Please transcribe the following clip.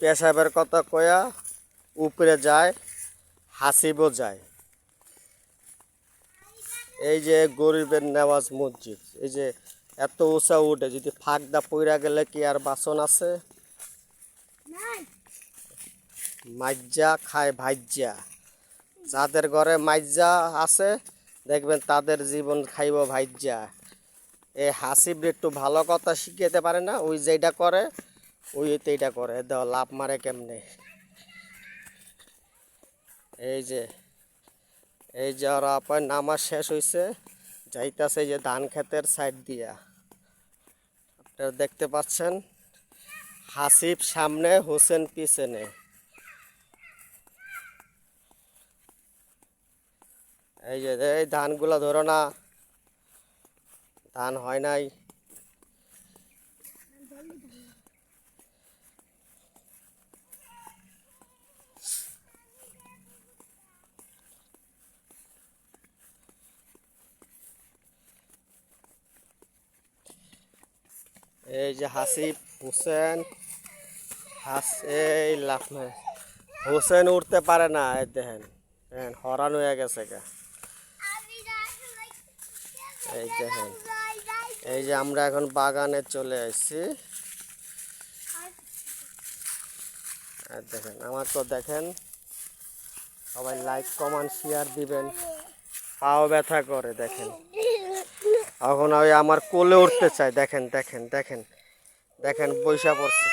পেশাবের কথা কয়া উপরে যায়, হাসিবও যায়। এই যে গরিবের নেওয়াজ মসজিদ, এই যে এত উঁচা উঠে, যদি ফাঁকদা পইরা গেলে কি আর বাসন আছে? মাইজা খায় ভাইজা। যাদের ঘরে মাইজা আছে দেখবেন তাদের জীবন খাইব ভাইজা। এই হাসিব একটু ভালো কথা শিখাতে পারে না, ওই যেটা করে ওই এইটা করে দাও, লাভ মারে কেমনে। এই যে ওরা আপনার নামাজ শেষ হয়েছে, যাইতাছে যে ধান ক্ষেতের সাইড দিয়া, আপনারা দেখতে পাচ্ছেন। হাসিব সামনে, হোসেন পিছনে। এই যে এই ধানগুলো ধরো না, ধান হয় নাই। এই যে হাসিব, হোসেন, এই লাভ নাই, হোসেন উঠতে পারে না। এই দেখেন হরান হয়ে গেছে গা। এই দেখেন, এই যে আমরা এখন বাগানে চলে আসছি। আর দেখেন আমার তো দেখেন, সবাই লাইক কমেন্ট শেয়ার দিবেন। পাও ব্যথা করে দেখেন, এখন আমি আমার কোলে উঠতে চাই। দেখেন দেখেন দেখেন দেখেন বৈশা পড়ছে।